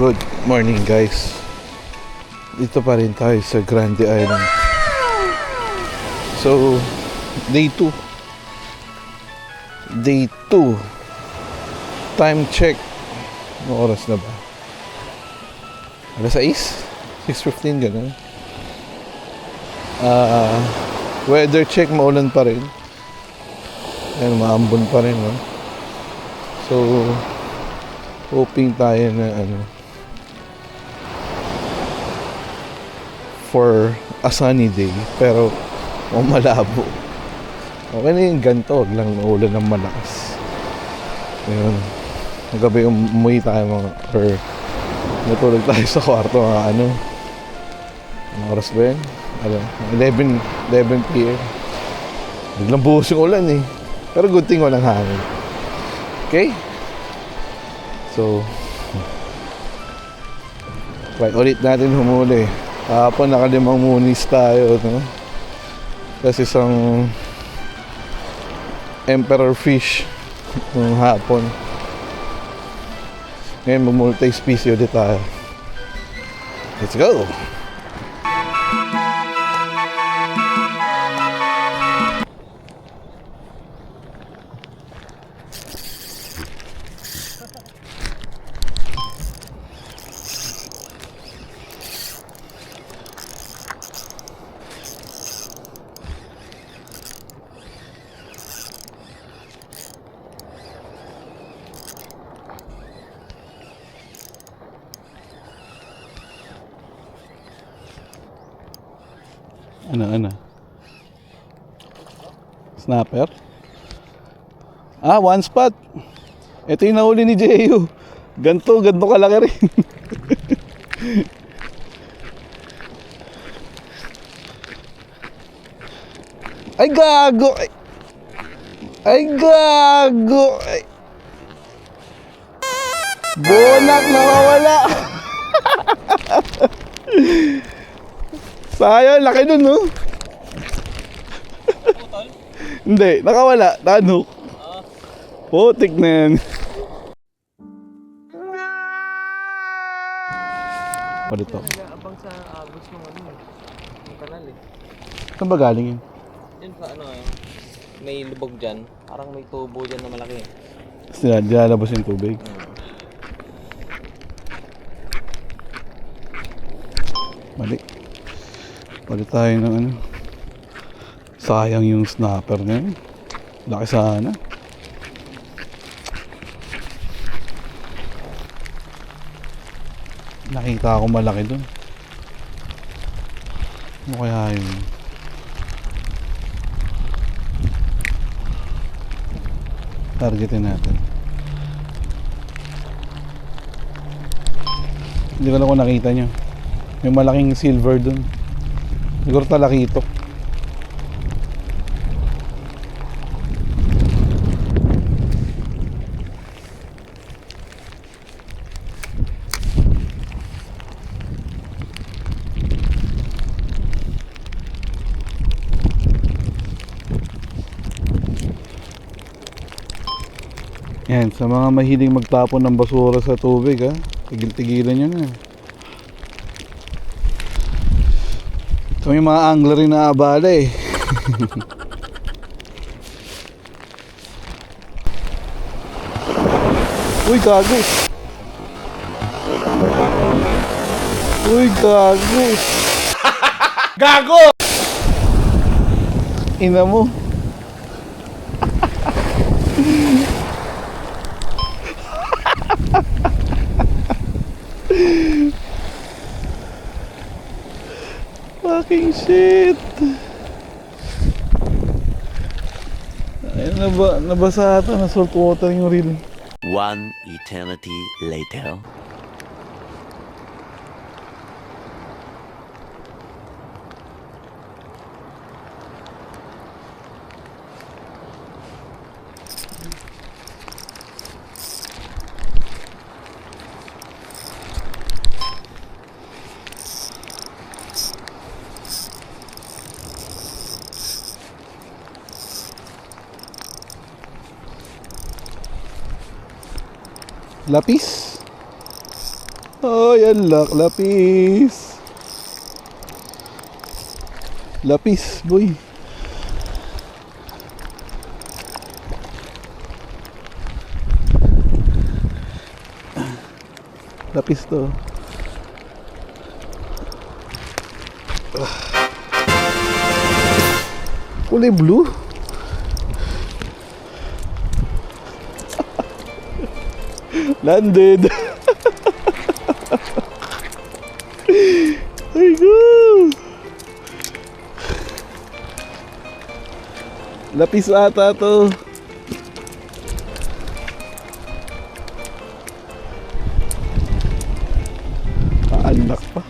Good morning guys. Dito pa rin tayo sa Grande Island. So, day 2. Day 2. Time check. Ano oras na ba? Alas 6? 6:15 gano'n. Weather check, maulan pa rin. Ayan, maambon pa rin, no? So, hoping tayo na for a sunny day, pero malabo. Okay na yung ganito, wag lang maulan ng malakas. Ayun, magabi umuwi tayo or natulog tayo sa kwarto mga anong oras ba yun? 11 p.m. Biglang buhos yung ulan eh, pero good thing walang hangin. Okay? So, try ulit natin humuli. Kahapon nakalimang munis tayo, no? Kasi isang emperor fish nung hapon. Ngayon mag-multi-species ulit tayo. Let's go! Ano? Snapper? One spot. Ito yung nahuli ni Jeyo. Ganto kalaki rin. Ay gago. Ay gago. Bonak nawawala. Sayang, laki nun, no? Hindi, nakawala, tanok. Putik na yan. Ano ito? Nag-aabang sa agos ng yung kanal eh. Saan ba galing yun? Yun sa may lubog dyan. Parang may tubo dyan na malaki. Dilalabas yung tubig. Balik tayo ng sayang yung snapper na yun. Laki sana. Nakita ako malaki dun. Ano kaya yun? Targetin natin. Hindi ko lang kung nakita nyo. May malaking silver dun. Siguro talakito. Yan, sa mga mahilig magtapon ng basura sa tubig, tigil-tigilan nyo na. Ito yung mga angler rin na abala eh. Uy, gago. Uy, gago. Gago! Ina mo. Fucking shit. Ayun, nabasa ata, na salt water yung reel. One eternity later. Lapis. Oh, yan lapis. Lapis, boy. Lapis to. Kulay blue. Landed. Ay go. Lapis ata to. Anak pa.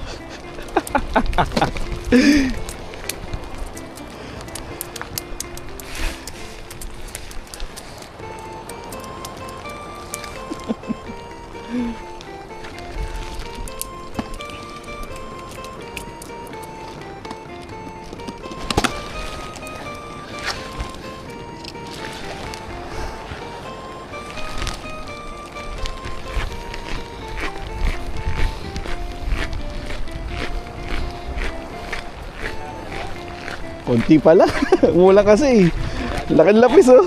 Konti pala. Mula kasi. Laking lapis oh.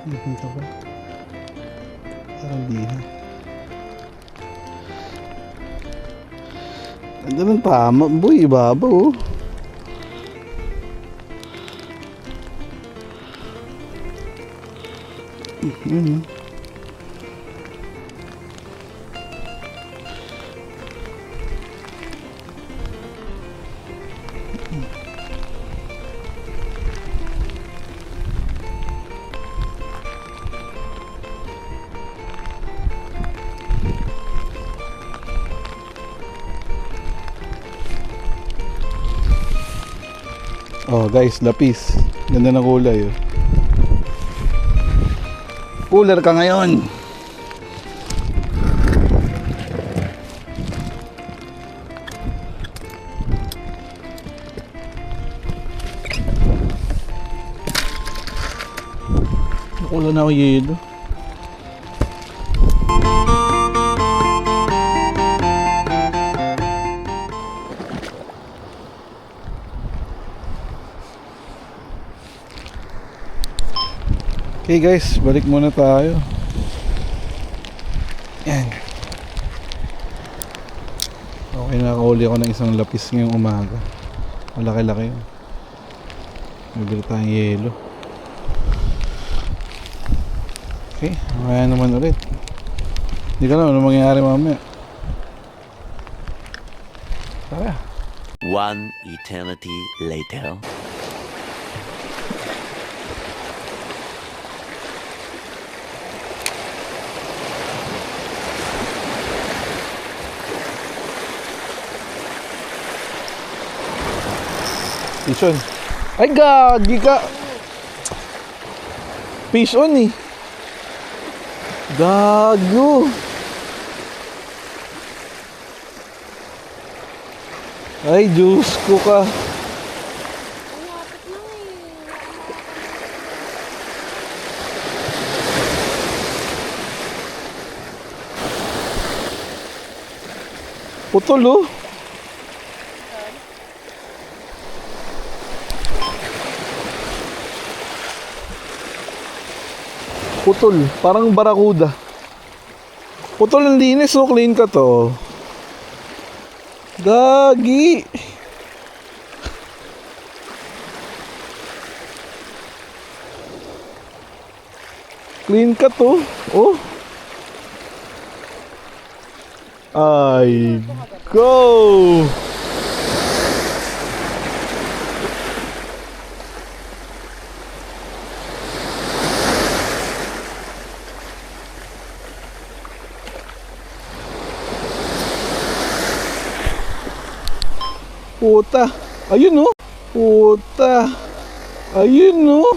Dito ba? Parang liha. Ganda ng tama, boy, ibabaw oh. Oh guys, lapis. Ganda ng kulay oh. Cooler ka ngayon. Wala na ako yelo. Okay guys, balik muna tayo. Yan. Okay, nakahuli ako ng isang lapis ngayong umaga. Malaki-laki yun. Magbili tayong yelo. Okay, kaya naman ulit. Hindi ka alam ano mangyayari mamaya. Tara. One eternity later. Fish on. Ay gagi ka. Fish on eh. Gago. Ay Diyos ko ka. Putol oh. Putol, parang barakuda. Putol ang linis, so clean ka to. Gagi. Clean ka to. Oh. Ay, go. Puta. Ayun oh. Puta. Ayun oh.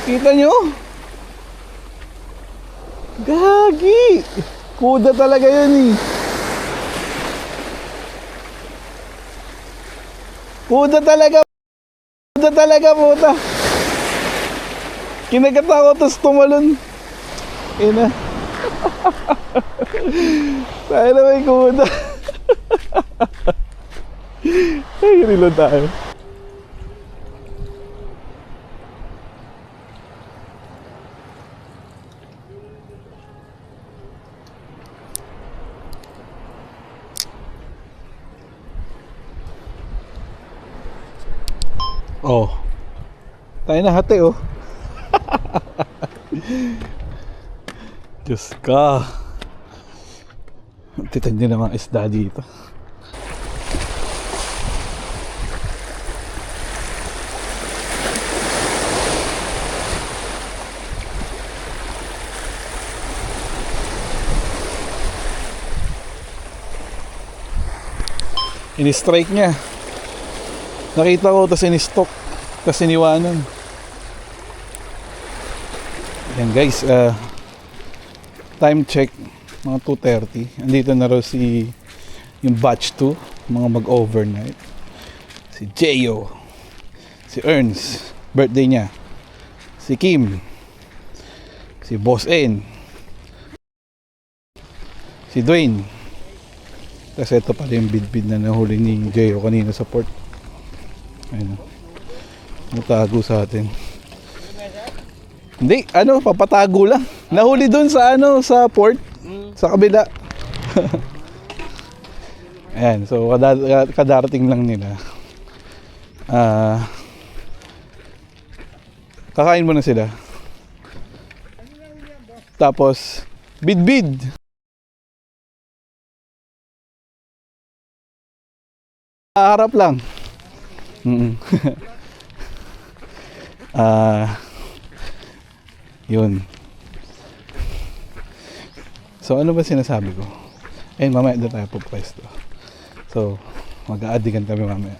Kita nyo? Gagi! Kuda talaga yun eh. Kuda talaga. Kuda talaga, puta. Kinagat ako, tapos tumalon. Ina. Tayo na may kuda. Ay, reload tayo. Oh. Tayo na hati oh. Diyos ka. Titindi na mga isda dito. Ini-strike niya. Nakita ko, tapos in-stock, tapos iniwanan. Yan guys, time check, mga 2:30. Andito na raw si yung batch 2, mga mag-overnight. Si Jeyo, si Ernst, birthday niya. Si Kim, si Boss N, si Dwayne. Tapos ito pala yung bid-bid na nahuli ni Jeyo kanina sa port. Ayun. Natago sa atin. Hindi, papatago lang. Nahuli doon sa sa port, sa kabila. Ayan, so kadarating lang nila. Kakain muna sila. Tapos bid-bid. Harap lang. Yun. So ano ba sinasabi ko? Ayun, mamaya doon tayo pupwesto. So mag-aadigan kami mamaya.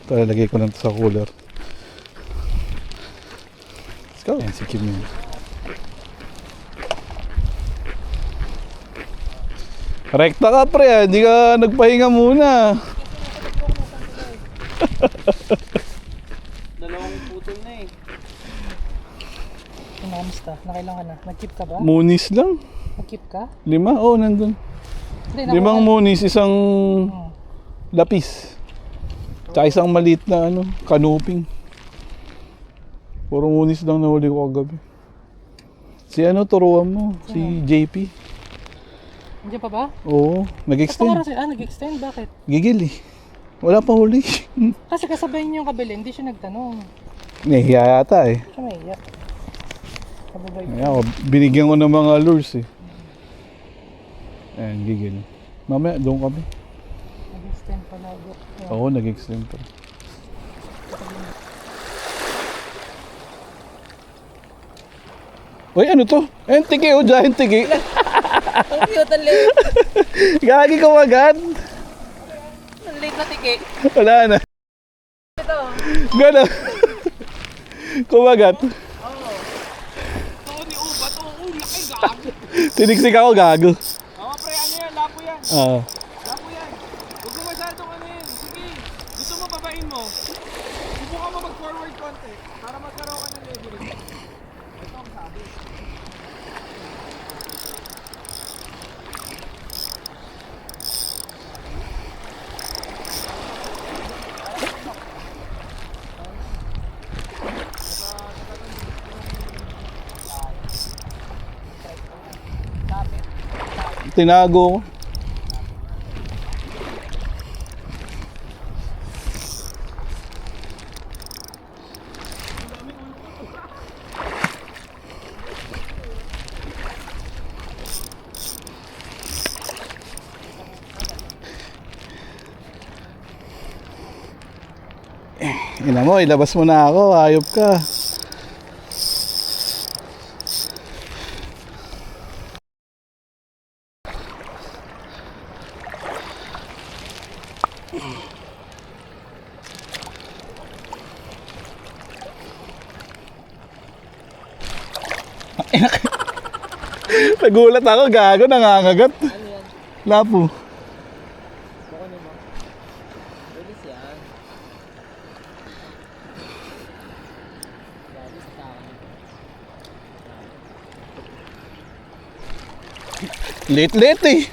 Ito, lalagay ko lang ito sa cooler. Let's go. Ayan si Kim yun. Rekta ka pre, hindi ka nagpahinga muna. Dalawang putol na eh. Kamusta? Nakailan ka na? Nag-keep ka ba? Munis lang. Nag-keep ka? 5? Oo, nandun. Hindi, 5 munis, isang lapis. Tsaka isang maliit na kanuping. Puro munis lang nahuli ko kagabi. Si turuan mo, si JP. Hindi pa ba? Oo, nag-extend. Nag-extend? Bakit? Gigil eh. Wala pa huli. Kasi kasabay niyo yung kabili, hindi siya nagtanong. Nahiya yata eh. Siya may iyak. Kababay. Ayan, binigyan ko ng mga lures eh. Ayan, gigil. Mamaya, doon kami. Nag-extend pala. Oo, nag-extend pa. Uy, ano to? Ayan, tiki oh, giant tiki. Ang cute, ang late. Gagi ka agad. Ang late na tiki. Wala na. Ito. Gano'n. Kumagat. Oo, ni Ubat. Oo, laki gago. Tiniksik ako, gago. Oo, pre, ano yan? Lapo yan. Ah. Lapo yan. Huwag mo masyadong yan. Sige. Gusto mo babain mo? Subukan mo mag-forward konti para magkaroon ka ng leverage. Ito ang sabi. Tinago ko. Ina mo, ilabas mo na ako, ayop ka. Nagulat ako, gago, nangangagat. Ano yan? Lapo. Kukunin mo. Bilis yan. Grabe sa tao. Late eh.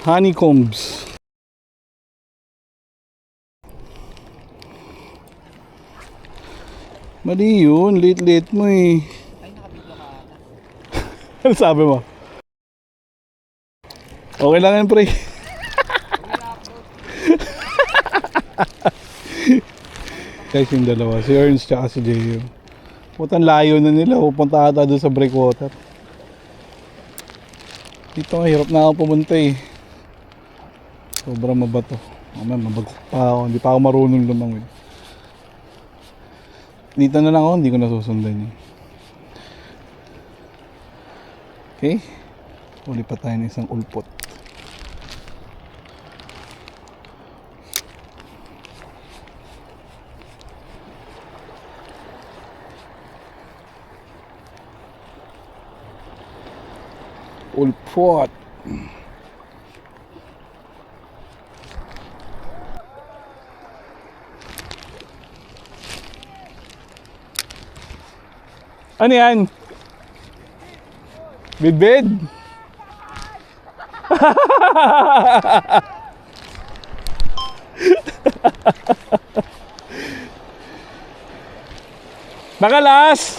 Honeycombs. Mali yun, late mo eh. Ay, nakabigla ka ata. Ano sabi mo? Okay lang yan, pre. Guys, yung dalawa, si Ernst tsaka si J.U. Putang layo na nila, pupunta ata doon sa breakwater. Dito nga, hirap na ako pumunta eh. Sobrang mabato. Mamaya, mabagok pa ako, hindi pa ako marunong lumangin. Dito na lang ako, hindi ko nasusundan yun. Okay, uli pa tayo ng isang ulpot. Ulpot. Ano yan? Bidbid? Nakalas!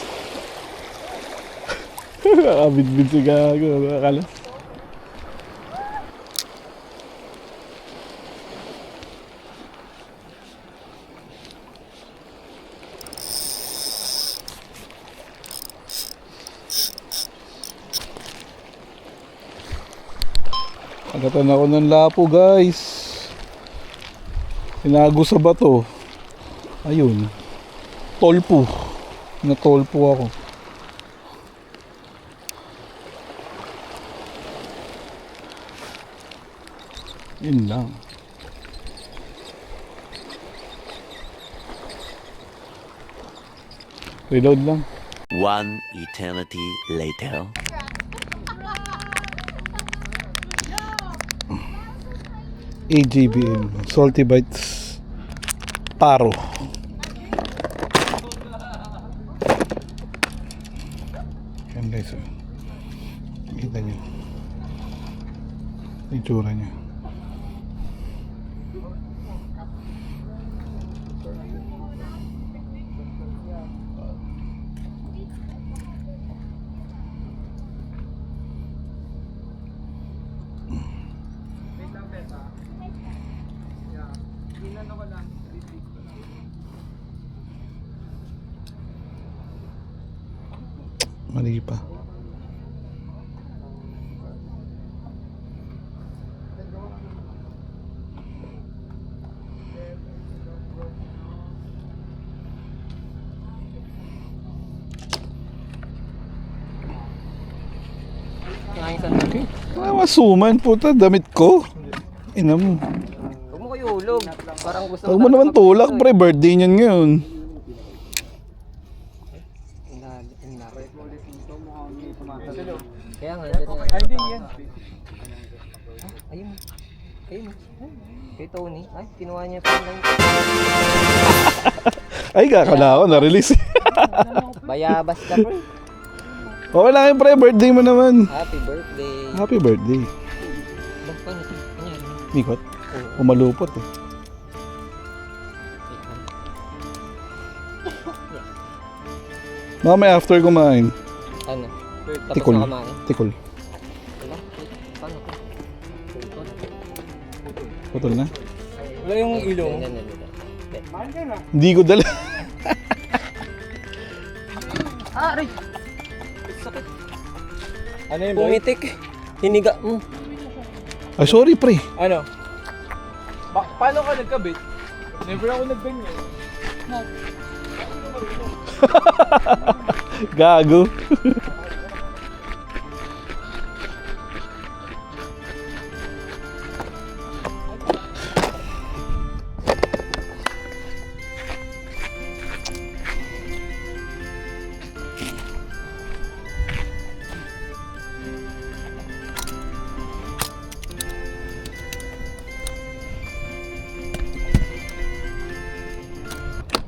Nakabidbid si gago, nakalas. Agatan ako ng lapo, guys. Tinago sa bato. Ayun. Tolpo. Natolpo ako. Yun lang. Reload lang. One eternity later. AJBM Salty Bites Paro. Yan guys, oh. Kita nyo itsura nya. Mali pa. Okay. Ah, masuman puta, damit ko. Ina mo. Huwag mo kayo hulog. Parang gusto Huwag mo naman tulak, pre. Birthday niyan ngayon. Kaya nga, dyan yan. Ay, hindi yan. Ayun. Ayun. Kay Tony. Ay, kinuha niya pa lang. Ay, kakala ako, na-release. Bayabas ka, pre. Okay lang yun, pre. Birthday mo naman. Happy birthday. Happy birthday. Ba't pa nito? Ano yan? Mikot. Umalupot eh. Mamaya after kumain. Ano? Tapos Tikol. na kumain. Tikol. Wala? Paano ko? Putol na. Wala yung ilong. Yan, yan, yan. Hindi ko dala. Ah, aray! Sakit. Ano yun, boy? Pumitik. Hiniga. Ay, sorry, pre. Ano? Paano ka nagkabit? Never ako nagganyan. Gago.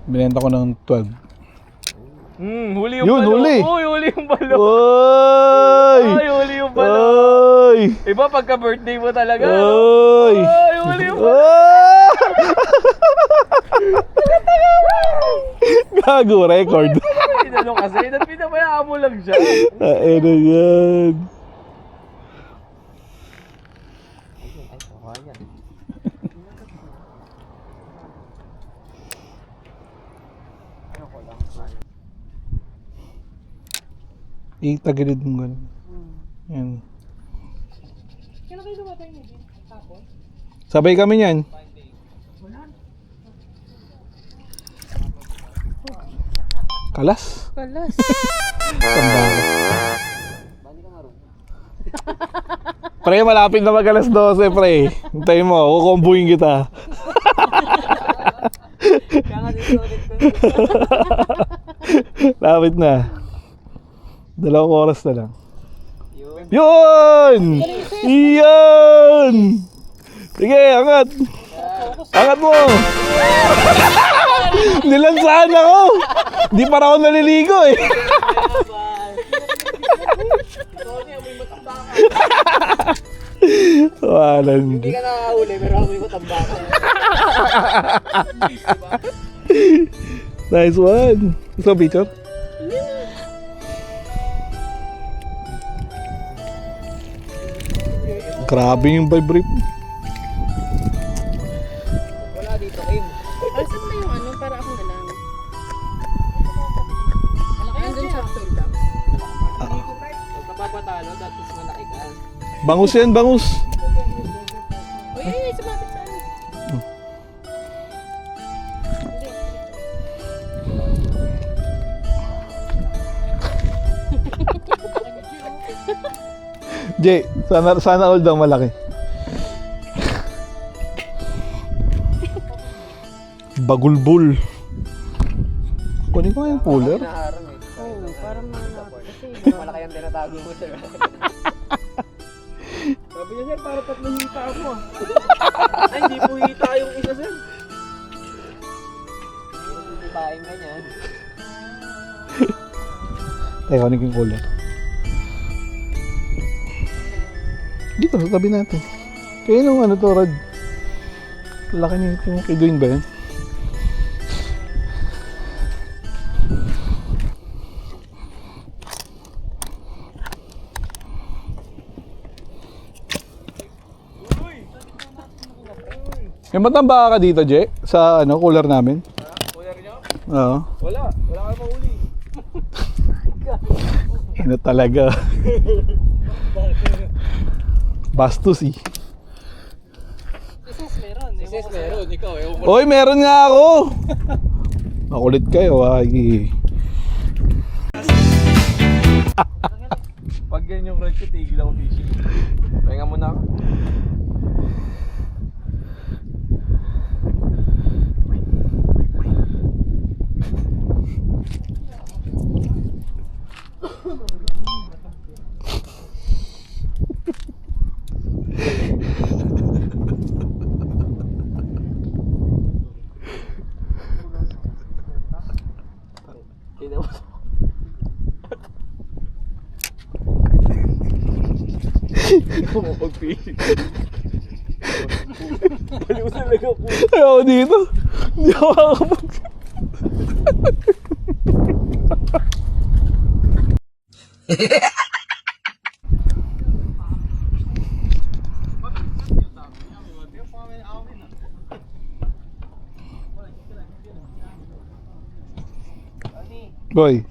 Binenta ko ng 12. Huli yung Yun, balon. huli. Uy, huli yung balon. Oy! Ay, huli yung balon. Oy! Iba pagka birthday mo talaga. no? Oy! Ay, huli yung balon. Oh! Gago, record. Ano kasi, pinabayaan mo lang siya. Ay na yan. Itagilid mo gano'n. Yan. Kailan kayo dumatay niyo din? Tapos? Sabay kami niyan. Kalas. Kalas. Tambakan. Pre, malapit na mag-alas 12, pre. Hintayin mo, kukombuhin kita. Lapit na. 2 oras na lang. Yun! Yun! Sige, angat! Angat mo! Nilansahan ako! Di para ako naliligo eh. Walang. Hindi ka nakahuli, pero amoy mo tambakan. Nice one. Gusto mo picture? Grabe yung vibrate. Wala dito kayo. Asan ba yung ano? Para ako na lang. Andun sa tulda. Huwag ka papatalo, tapos malaki ka. Bangus yan, bangus. Uy, ay, sumapit sa ano. Jay, sana all daw malaki. Bagulbul. Kunin ko yung cooler. Naharang eh. Oo, para manap. Kasi Malaki ang tinatago mo sir. Sabi niya, sir, para 3 hita mo ah. Ay, hindi po hita yung isa, sir. Hindi baing ganyan. Teka, kunin ko yung cooler. Dito, sa tabi natin. Kaya nung ano to, Rod? Laki niya ito. Kay Dwayne ba yan? May matamba ka dito, Je? Sa ano, cooler namin? Kuya rin niyo? Oo. Wala kayo mahuli. Ano talaga? Bastos eh. Isis meron. Sis, meron. Ikaw, ewan mo. Hoy, meron nga ako! Makulit kayo, ay. Pag ganyan yung ride ko, tigil ako fishing. Pahinga muna ako. Mag-fishing. Baliw talaga po. Ayaw dito. Hindi ako makakapag... Boy.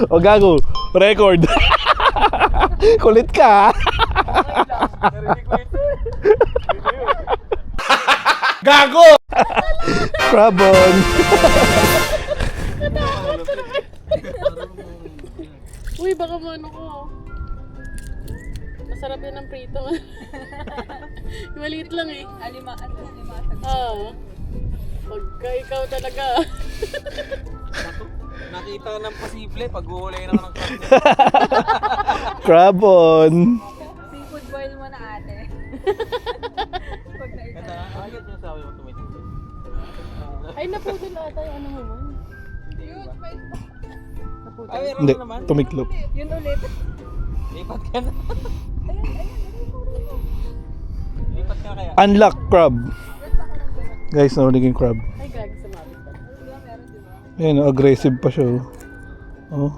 O gago, record. Kulit ka. Narinig ko ito. Gago! Crabon. Uy, baka mano ko. Masarap yan ang prito. Maliit lang eh. Alima. Oo. Pagka ikaw talaga. Nakita ng posible pag uhulay na ka ng karne. Crabon. Seafood boil mo na ate. Pag naisa. Agad yung sabi mo tumitig. Ay, naputol ata yung ano mo man. Naputol. Hindi, tumiklop. Yun ulit. Lipat ka na. Lipat ka kaya. Unlock crab. Guys, nahuli ko yung crab. Ay, gagi sumabit pa. Ayan, aggressive pa siya. Oh.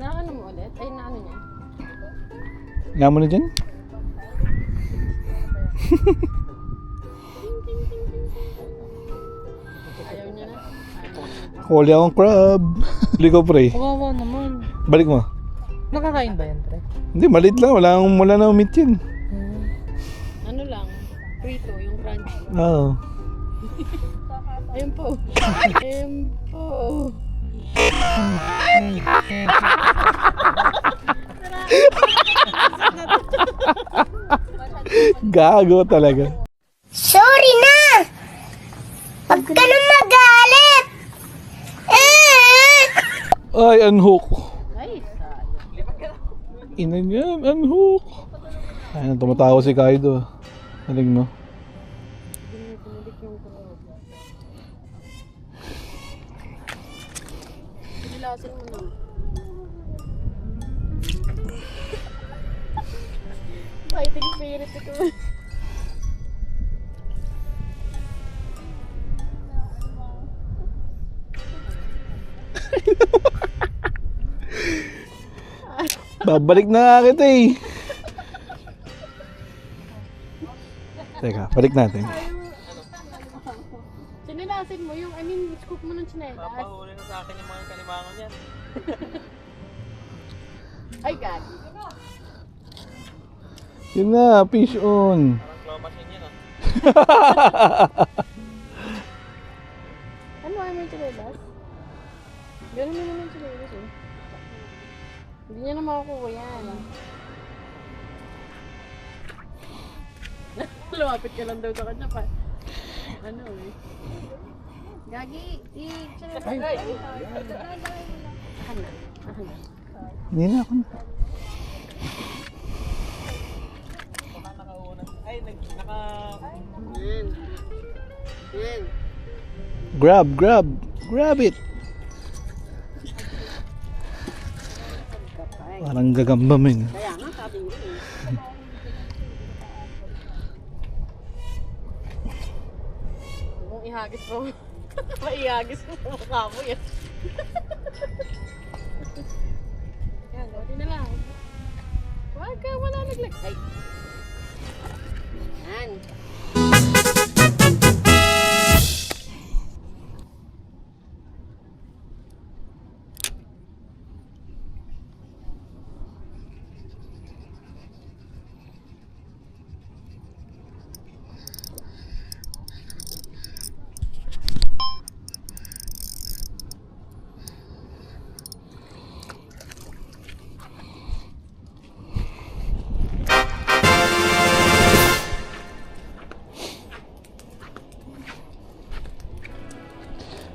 Na ano mo ulit? Ay, na ano niya? Nga mo na dyan? Ayaw niya na. Huli akong crab. Huli ko, pre. Kawawa naman. Balik mo. Nakakain ba yan, pre? Hindi, maliit lang. Wala na umit yan. Ano lang? Prito, yung crunchy. Oo. Ayun po. Ayun po. Gago talaga. Sorry na! Huwag ka nang magalit! Ay, unhook. Nice. Ina niyan, unhook. Ay, tumatawa si Kaido. Haling mo. Nilasan mo na. Fighting spirit ito. Babalik na nga kita eh. Teka, balik natin. Sinilasin mo yung, scoop mo ng chinelas. Papahuli na sa akin yung mga kalimangon yan. Ay, God. Yun na, fish on. Parang claw machine yan, ah. Ano ay mo yung chinelas? Ganun mo naman yung chinelas eh. Hindi niya na makakuha yan. Lumapit ka lang daw sa kanya pa. Ano eh. Gagi, i-chinelas. Ay! Ahan na. Hindi na ako. Baka nakauna. Ay, Yan. Yan. Grab it. Parang gagamba men. Kaya nga, sabi mo eh. Kung ihagis mo, maihagis mo ang mukha mo yan. Yan, buti na lang. Huwag ka, wala naglag. Ay. Yan.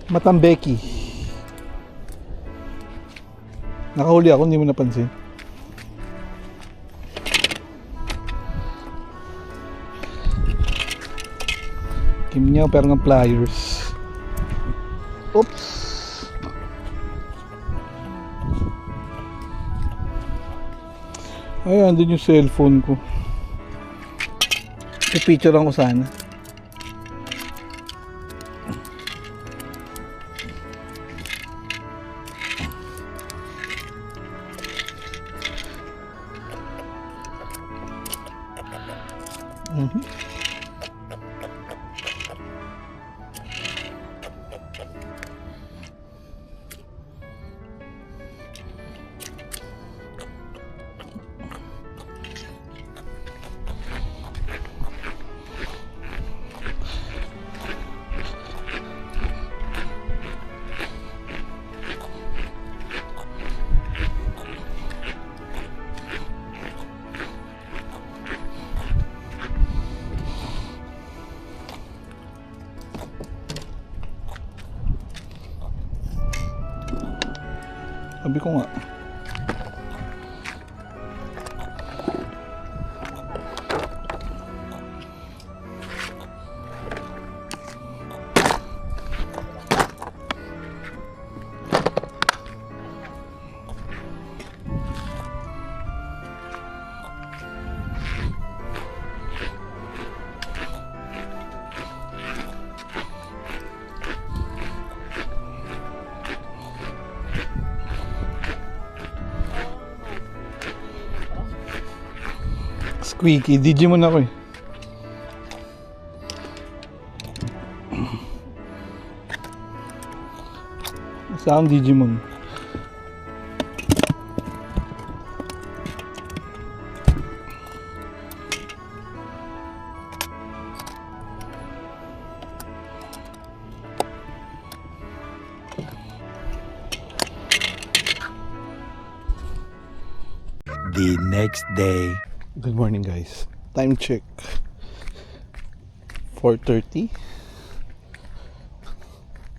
Matambeki. Nakahuli ako, hindi mo napansin. Kimnya pero ng pliers. Oops. Ay, andun yung cellphone ko. I-picture lang ko sana. Sabi ko nga. Quickie, Digimon ako eh. Isa akong Digimon. The next day. Good morning guys. Time check. 4:30.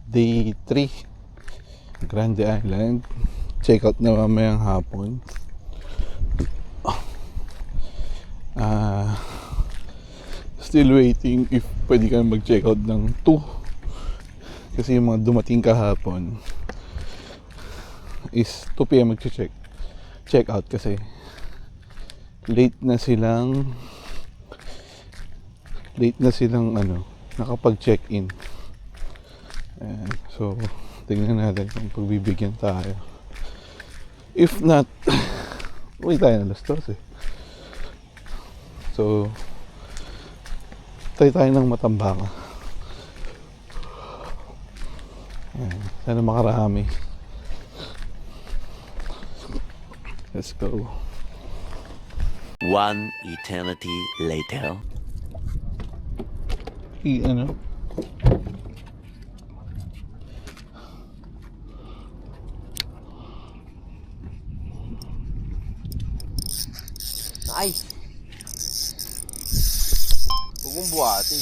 Day 3. Grande Island. Check out na mamayang hapon. Still waiting if pwede kami mag-check out ng 2. Kasi yung mga dumating kahapon is 2 PM check out kasi late na silang nakapag-check-in. Ayan. So tingnan natin kung pagbibigyan tayo. If not, uwi tayo na alas 12 eh. So tayo ng Matambaka. Ayan. Sana makarami. Let's go. One eternity later. Ano? Ay! Huwag mong buhati.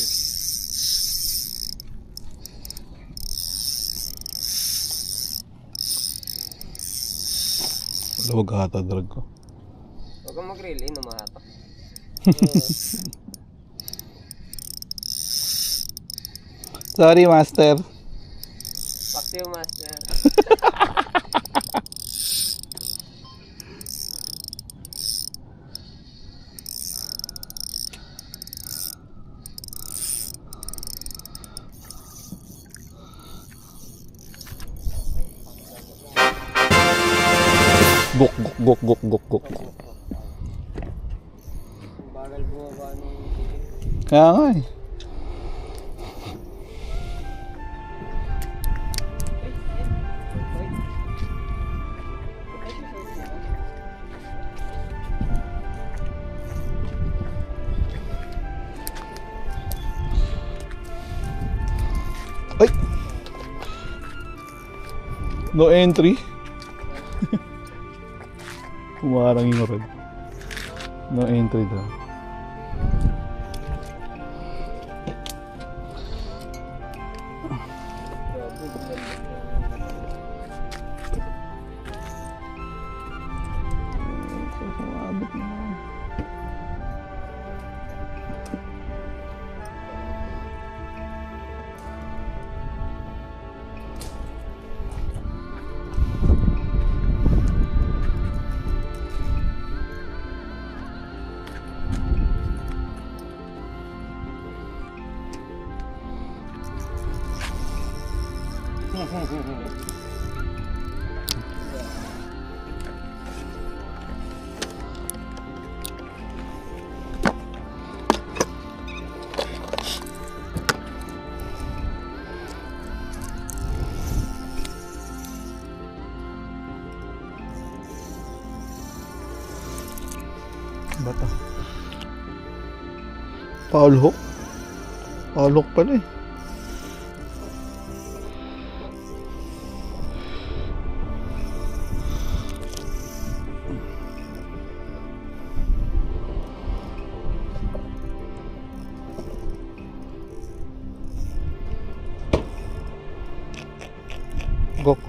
Huwag katadrag ko. Huwag kang mag-relay, numahatak. Sorry, master. Fuck you, master. Gok. Bagal bumaba nung Kaya nga eh. Ay! No entry. Kumarang yung red. No entry daw. Bata. Paul Hook? Paul Hook pala eh. Gok.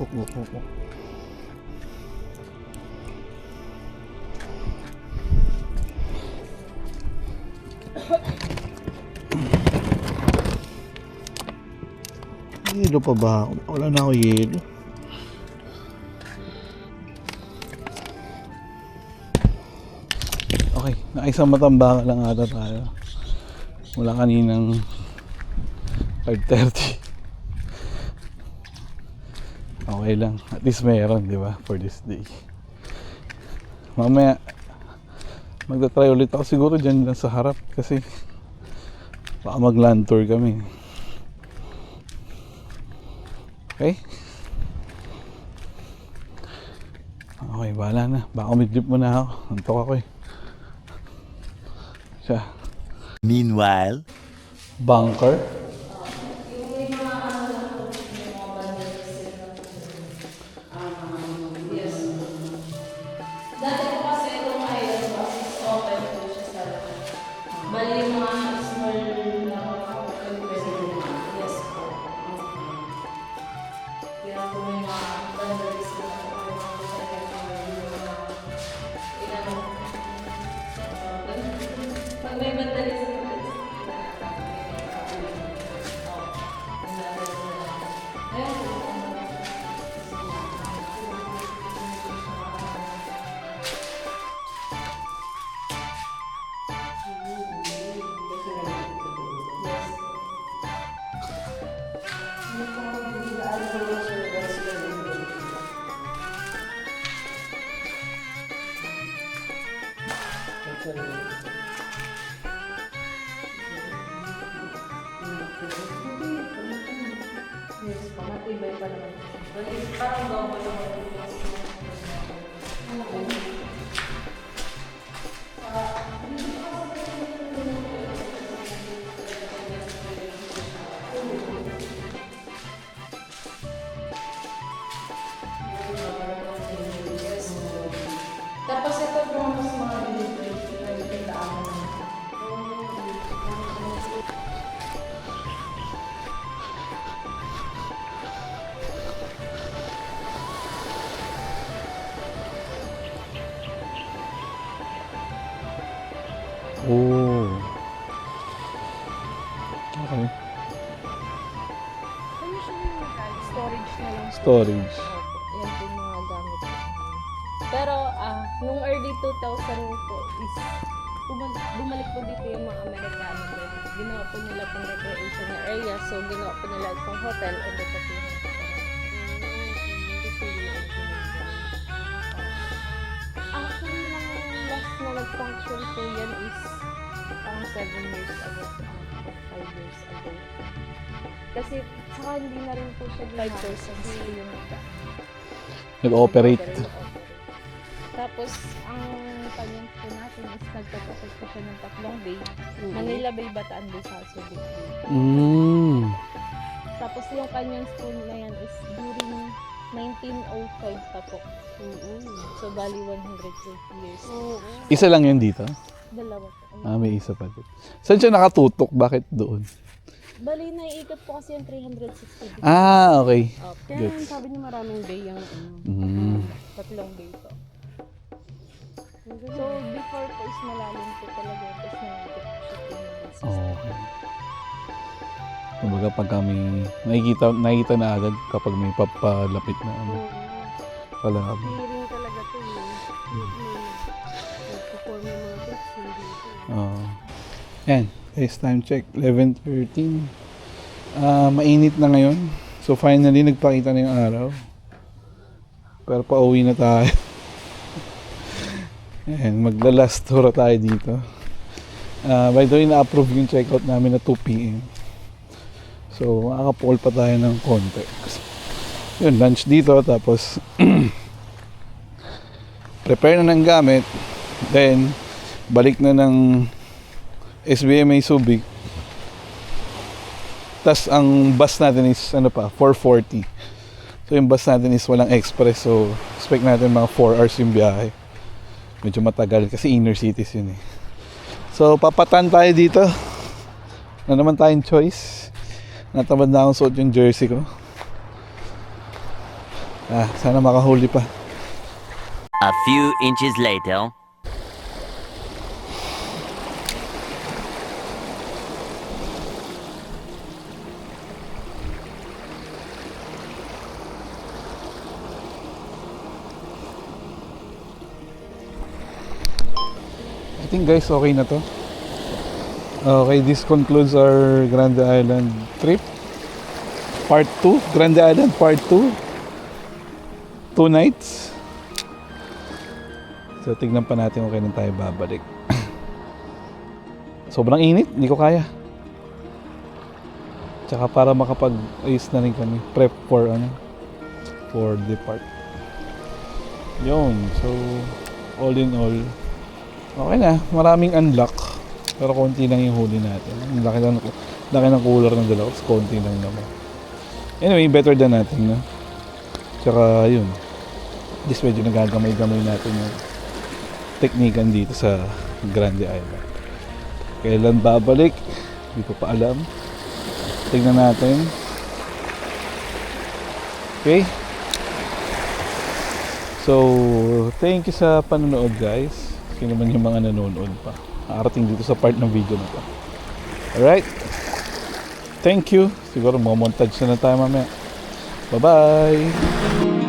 Yelo pa ba? Wala na ako yelo. Okay, nakaisang Matambaka lang ata tayo. Mula kaninang 5:30. Okay lang. At least mayroon, di ba? For this day. Mamaya, Magta-try ulit ako siguro dyan lang sa harap kasi baka mag-land tour kami. Okay? Okay, bahala na. Baka umidlip mo na ako. Antok ako eh. Siya. Meanwhile, Bunker. Dati po kasi itong island po is open po siya sa bali yung mga small na open pwede. Yes po. Kaya po may mga boundaries na po yung mga second floor yung mga inano. Pag may boundaries na po, matibay pa naman. Parang double naman. Tapos ito po mas mga delivery na tindahan. Oh. Okay. Storage na lang. Storage. Opo, yan po yung mga gamit ko. Pero nung early 2000 po is bumalik po dito yung mga Amerikano din. Ginawa po nila pang recreation na area. So ginawa po nila itong hotel and the casino. Actually, lang last na nag-function po yan is parang 7 years ago. 5 years ago. Kasi saka hindi na rin po siya 5 persons yung Nag-operate. Tapos, ang kanyang po natin is nagtatapos po siya ng 3 bay. Manila Bay, Bataan Bay, Salso Bay. Tapos yung kanyang spoon na yan is during 1905 pa po. So, bali 108 years. Isa lang yun dito? Dalawa po. May isa pa dito. Saan siya nakatutok? Bakit doon? Bali, naiikot po kasi yung 360 degrees. Okay. Opo. Kaya Gets. sabi niyo maraming bay yung 3 bay po. So, before po is malalim po talaga. Tapos naiikot po siya 360. Okay. Kumbaga pag kami nakikita na agad kapag may papalapit na ano. Palabas. Hearing talaga to yun. Nagpo-form yung mga bricks, hindi ito. Yan. Guys, time check. 11:13. Mainit na ngayon. So finally, nagpakita na yung araw. Pero pauwi na tayo. Yan. Magla-last tour tayo dito. By the way, na-approve yung checkout namin na 2 p.m. So, makakapol pa tayo ng konti. Yun, lunch dito. Tapos, prepare na ng gamit. Then, balik na ng SBMA Subic. Tapos, ang bus natin is, 4:40. So, yung bus natin is walang express. So, expect natin mga 4 hours yung biyahe. Medyo matagal kasi inner cities yun eh. So, papatan tayo dito. Na naman tayong choice. Natamad na akong suot yung jersey ko. Sana makahuli pa. a few inches later. I think guys, okay na to. Okay, this concludes our Grande Island trip. Part 2, Grande Island Part 2. 2 nights. So tignan pa natin kung kailan tayo babalik. Sobrang init, hindi ko kaya. Tsaka para makapag-ayos na rin kami, prep for depart. Yun, so all in all, okay na, maraming unlock. Pero konti lang yung huli natin. Laki ng cooler ng dalawa, konti lang naman. Anyway, better than nothing, no? Tsaka yun, at least medyo nagagamay-gamay natin yung teknikan dito sa Grande Island. Kailan babalik? Hindi ko pa alam. Tingnan natin. Okay? So, thank you sa panonood guys. Sino man yung mga nanonood pa. Nakarating dito sa part ng video na to. Alright? Thank you. Siguro mga montage na tayo mamaya. Bye-bye!